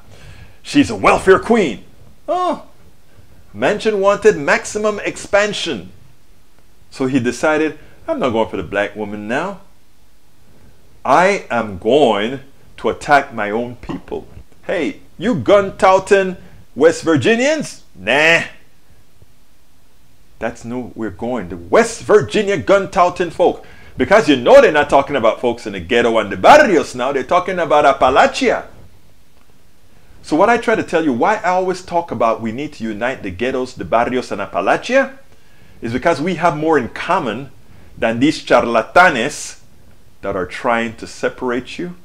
welfare queen. Oh, Manchin wanted maximum expansion. So he decided, I'm not going for the black woman now. I am going to attack my own people. Hey, you gun-touting West Virginians? Nah, That's no, we're going. The West Virginia gun-touting folk. Because you know they're not talking about folks in the ghetto and the barrios now. They're talking about Appalachia. So what I try to tell you, why I always talk about we need to unite the ghettos, the barrios, and Appalachia, is because we have more in common than these charlatanes that are trying to separate you,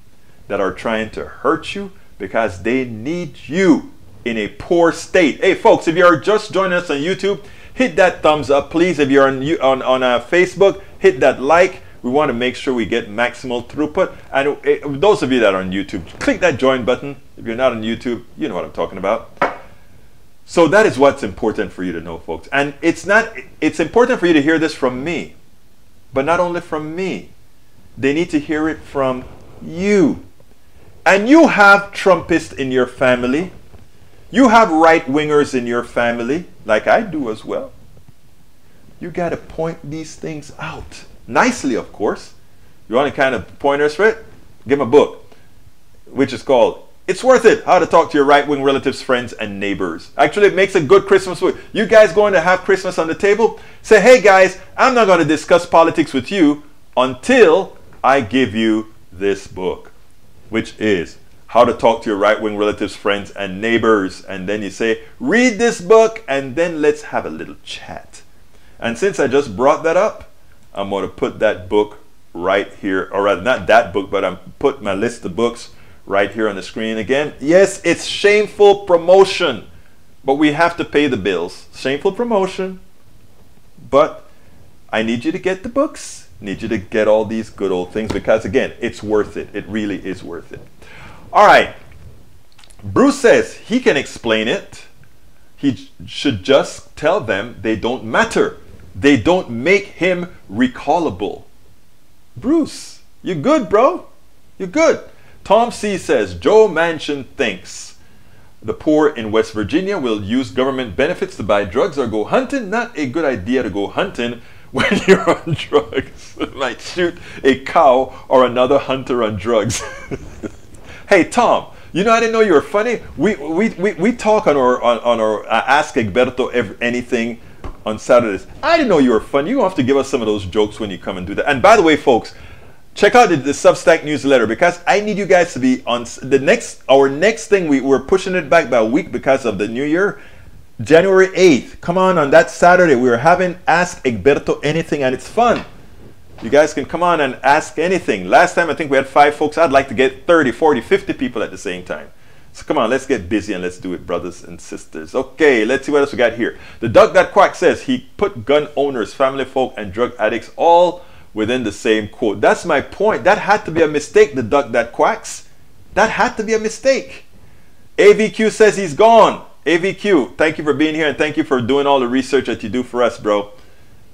that are trying to hurt you, because they need you in a poor state. Hey folks, if you're just joining us on YouTube, hit that thumbs up, please. If you're on Facebook, hit that like. We want to make sure we get maximal throughput. And those of you that are on YouTube, click that join button. If you're not on YouTube, you know what I'm talking about. So that is what's important for you to know, folks. And it's important for you to hear this from me, but not only from me. They need to hear it from you. And you have Trumpists in your family. You have right-wingers in your family, like I do as well. You got to point these things out. Nicely, of course. You want to kind of point us for it? Give them a book, which is called It's Worth It, How to Talk to Your Right-Wing Relatives, Friends, and Neighbors. Actually, it makes a good Christmas food. You guys going to have Christmas on the table? Say, hey guys, I'm not going to discuss politics with you until I give you this book, which is How to Talk to Your Right-Wing Relatives, Friends, and Neighbors. And then you say, read this book, and then let's have a little chat. And since I just brought that up, I'm going to put that book right here, or rather not that book, but I'm put my list of books right here on the screen again. Yes, it's shameful promotion, but we have to pay the bills. Shameful promotion, but I need you to get the books. Need you to get all these good old things because, again, it's worth it. It really is worth it. All right. Bruce says he can explain it. He should just tell them they don't matter. They don't make him recallable. Bruce, you good, bro? You good. Tom C says, Joe Manchin thinks the poor in West Virginia will use government benefits to buy drugs or go hunting. Not a good idea to go hunting when you're on drugs. Might shoot a cow or another hunter on drugs. Hey, Tom, you know, I didn't know you were funny. We talk on our Ask Egberto Anything on Saturdays. I didn't know you were funny. You have to give us some of those jokes when you come and do that. And by the way, folks, check out the Substack newsletter because I need you guys to be on our next thing. We're pushing it back by a week because of the new year. January 8th. Come on that Saturday. We're having Ask Egberto Anything and it's fun. You guys can come on and ask anything. Last time I think we had 5 folks. I'd like to get 30, 40, 50 people at the same time. So come on, let's get busy and let's do it, brothers and sisters. Okay, let's see what else we got here. The Duck That Quack says he put gun owners, family folk, and drug addicts all within the same quote. That's my point. That had to be a mistake, the Duck That Quacks. That had to be a mistake. AVQ says he's gone. AVQ, thank you for being here and thank you for doing all the research that you do for us, bro.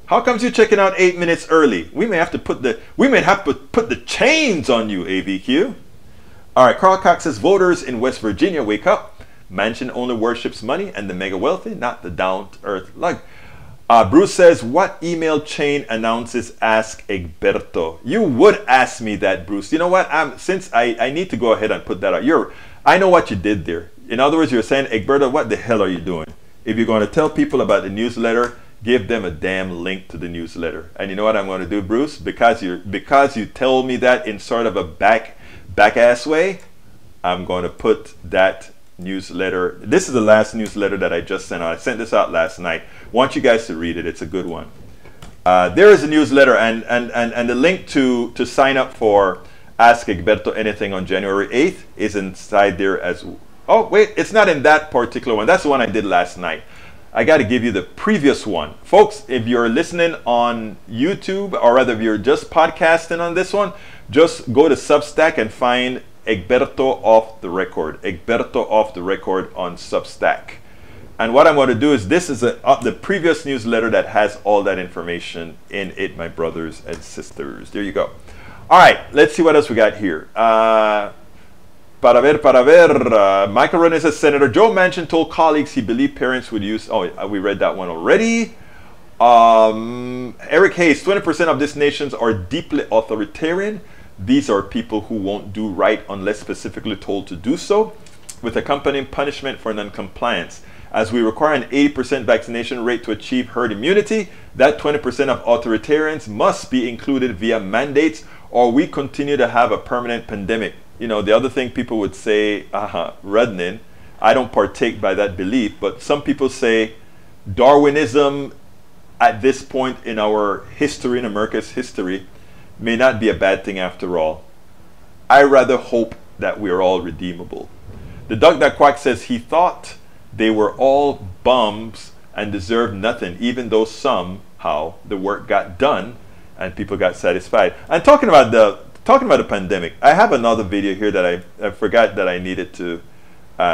How comes you checking out 8 minutes early? We may have to put the chains on you, AVQ. All right, Carl Cox says voters in West Virginia wake up. Manchin only worships money and the mega wealthy, not the down-to-earth lug. Bruce says, what email chain announces Ask Egberto? You would ask me that, Bruce. You know what? Since I need to go ahead and put that out. I know what you did there. In other words, you're saying, Egberto, what the hell are you doing? If you're going to tell people about the newsletter, give them a damn link to the newsletter. And you know what I'm going to do, Bruce? Because you told me that in sort of a back-ass way, I'm going to put that newsletter. This is the last newsletter that I just sent out. I sent this out last night. I want you guys to read it. It's a good one. There is a newsletter and the link to sign up for Ask Egberto Anything on January 8th is inside there as well. Oh, wait, it's not in that particular one. That's the one I did last night. I got to give you the previous one. Folks, if you're listening on YouTube, or rather if you're just podcasting on this one, just go to Substack and find Egberto Off the Record. Egberto Off the Record on Substack. And what I'm going to do is, this is the previous newsletter that has all that information in it, my brothers and sisters. There you go. All right, let's see what else we got here. Para ver. Michael Renner says, Senator Joe Manchin told colleagues he believed parents would use... Oh, we read that one already. Eric Hayes, 20% of these nations are deeply authoritarian. These are people who won't do right unless specifically told to do so, with accompanying punishment for non-compliance. As we require an 80% vaccination rate to achieve herd immunity, that 20% of authoritarians must be included via mandates, or we continue to have a permanent pandemic. You know, the other thing people would say, reddening, I don't partake by that belief, but some people say Darwinism at this point in our history, in America's history, may not be a bad thing after all. I rather hope that we're all redeemable. The Duck That Quack says he thought they were all bums and deserved nothing, even though somehow the work got done and people got satisfied. And talking about the pandemic, I have another video here that I forgot that I needed to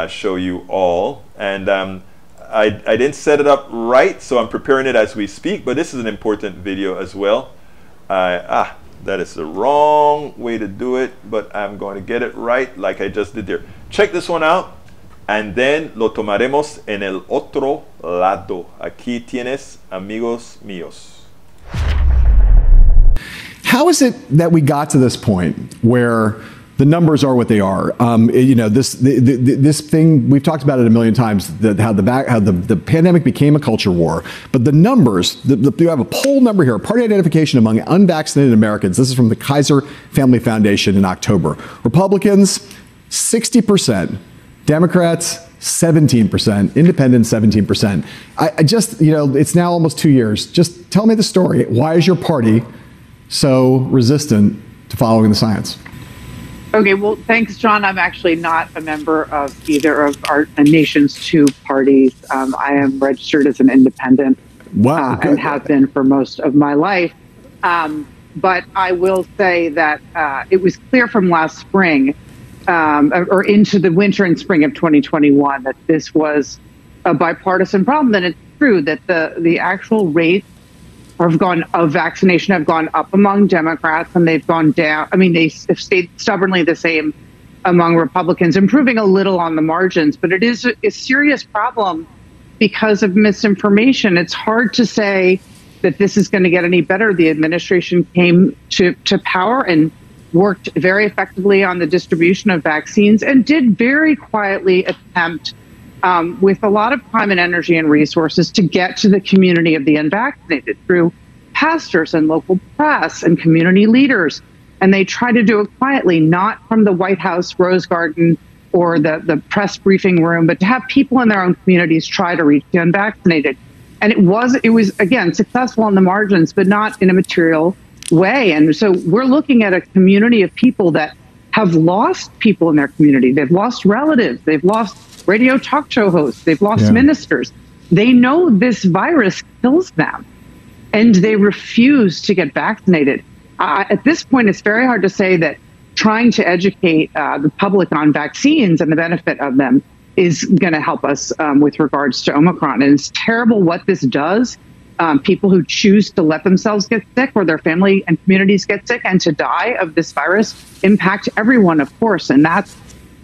show you all, and I didn't set it up right, so I'm preparing it as we speak, but this is an important video as well. That is the wrong way to do it, but I'm going to get it right like I just did there. Check this one out, and then lo tomaremos en el otro lado. Aquí tienes, amigos míos. How is it that we got to this point where the numbers are what they are? You know, this thing, we've talked about it a million times, how the pandemic became a culture war. But the numbers, you have a poll number here, party identification among unvaccinated Americans. This is from the Kaiser Family Foundation in October. Republicans, 60%. Democrats, 17%. Independents, 17%. I just, you know, it's now almost 2 years. Just tell me the story. Why is your party so resistant to following the science? Okay, well, thanks, John. I'm actually not a member of either of our nation's two parties. I am registered as an independent. Wow, and have been for most of my life. But I will say that it was clear from last spring or into the winter and spring of 2021 that this was a bipartisan problem. And it's true that the actual rates of vaccination have gone up among Democrats, and they've gone down. I mean, they have stayed stubbornly the same among Republicans, improving a little on the margins. But it is a serious problem because of misinformation. It's hard to say that this is going to get any better. The administration came to power and worked very effectively on the distribution of vaccines and did very quietly attempt with a lot of time and energy and resources to get to the community of the unvaccinated through pastors and local press and community leaders. And they try to do it quietly, not from the White House Rose Garden or the press briefing room, but to have people in their own communities try to reach the unvaccinated. And it was again, successful on the margins, but not in a material way. And so we're looking at a community of people that have lost people in their community. They've lost relatives. They've lost radio talk show hosts. They've lost ministers. They know this virus kills them, and they refuse to get vaccinated. At this point, it's very hard to say that trying to educate the public on vaccines and the benefit of them is going to help us with regards to Omicron. And it's terrible what this does. People who choose to let themselves get sick or their family and communities get sick and to die of this virus impact everyone, of course. And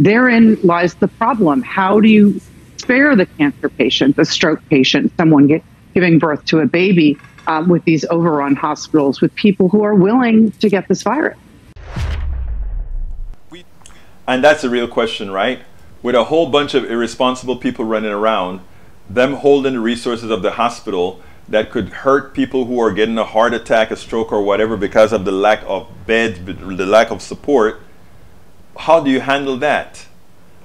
therein lies the problem. How do you spare the cancer patient, the stroke patient, someone giving birth to a baby with these overrun hospitals with people who are willing to get this virus? And that's a real question, right? With a whole bunch of irresponsible people running around, them holding the resources of the hospital that could hurt people who are getting a heart attack, a stroke, or whatever because of the lack of beds, the lack of support. How do you handle that?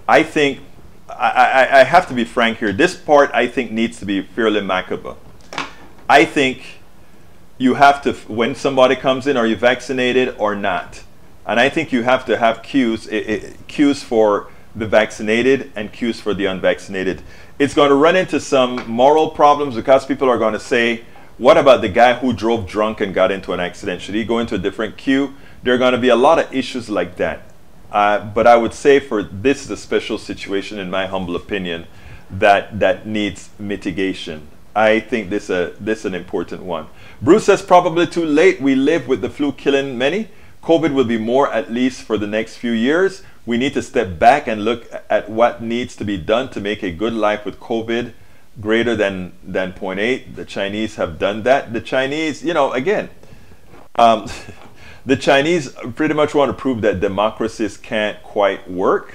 I think, I have to be frank here, this part I think needs to be fairly macabre. I think you have to, when somebody comes in, are you vaccinated or not? And I think you have to have cues for the vaccinated and cues for the unvaccinated. It's going to run into some moral problems because people are going to say, what about the guy who drove drunk and got into an accident? Should he go into a different queue? There are going to be a lot of issues like that. But I would say for this is a special situation, in my humble opinion, that needs mitigation. I think this is an important one. Bruce says probably too late. We live with the flu killing many. COVID will be more, at least for the next few years. We need to step back and look at what needs to be done to make a good life with COVID greater than 0.8. The Chinese have done that. The Chinese, you know, again, the Chinese pretty much want to prove that democracies can't quite work.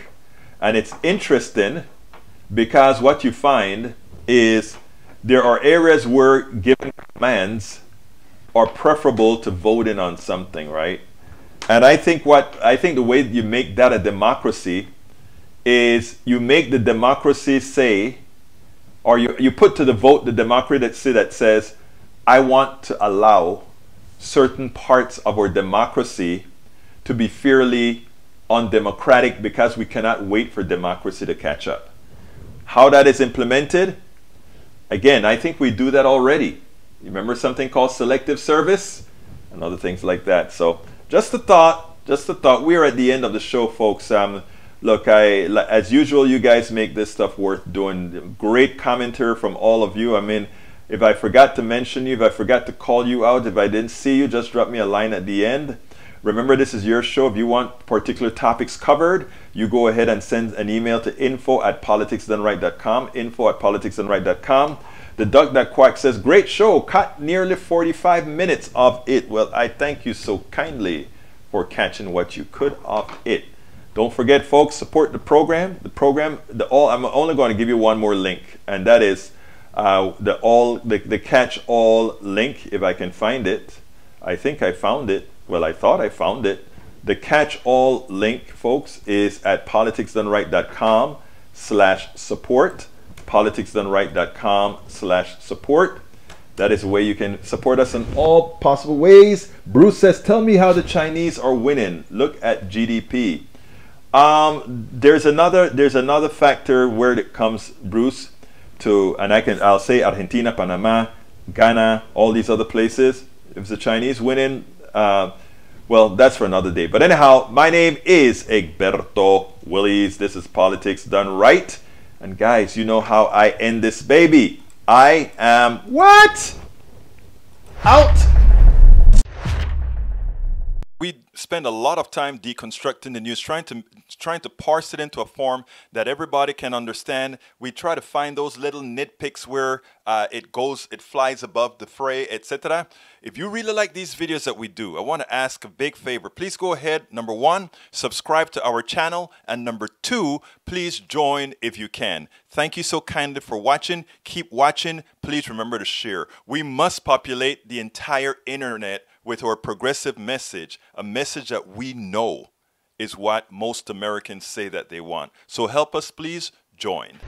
And it's interesting because what you find is there are areas where giving commands are preferable to voting on something, right? And I think the way you make that a democracy is you make the democracy say, or you put to the vote the democracy that says, I want to allow certain parts of our democracy to be fairly undemocratic because we cannot wait for democracy to catch up. How that is implemented, again, I think we do that already. You remember something called selective service and other things like that. So just a thought, We are at the end of the show, folks. Look, as usual, you guys make this stuff worth doing. Great commentary from all of you. I mean, if I forgot to mention you, if I forgot to call you out, if I didn't see you, just drop me a line at the end. Remember, this is your show. If you want particular topics covered, you go ahead and send an email to info@politicsdoneright.com, info@politicsdoneright.com. The Duck That Quack says, great show, cut nearly 45 minutes of it. Well, I thank you so kindly for catching what you could of it. Don't forget, folks, support the program. I'm only going to give you one more link, and that is the catch-all link, if I can find it. I think I found it. Well, I thought I found it. The catch-all link, folks, is at politicsdoneright.com/support. politicsdoneright.com/support. That is a way you can support us in all possible ways. Bruce says, tell me how the Chinese are winning. Look at GDP. There's another factor where it comes, Bruce, to, and I'll say Argentina, Panama, Ghana, all these other places. If the Chinese winning, well, that's for another day. But anyhow, my name is Egberto Willies. This is Politics Done Right. And guys, you know how I end this baby. I am what? Out. We spend a lot of time deconstructing the news, trying to parse it into a form that everybody can understand. We try to find those little nitpicks where it flies above the fray, etc. If you really like these videos that we do, I want to ask a big favor. Please go ahead, number one, subscribe to our channel, and number two, please join if you can. Thank you so kindly for watching. Keep watching. Please remember to share. We must populate the entire internet with our progressive message, a message that we know is what most Americans say that they want. So help us, please join.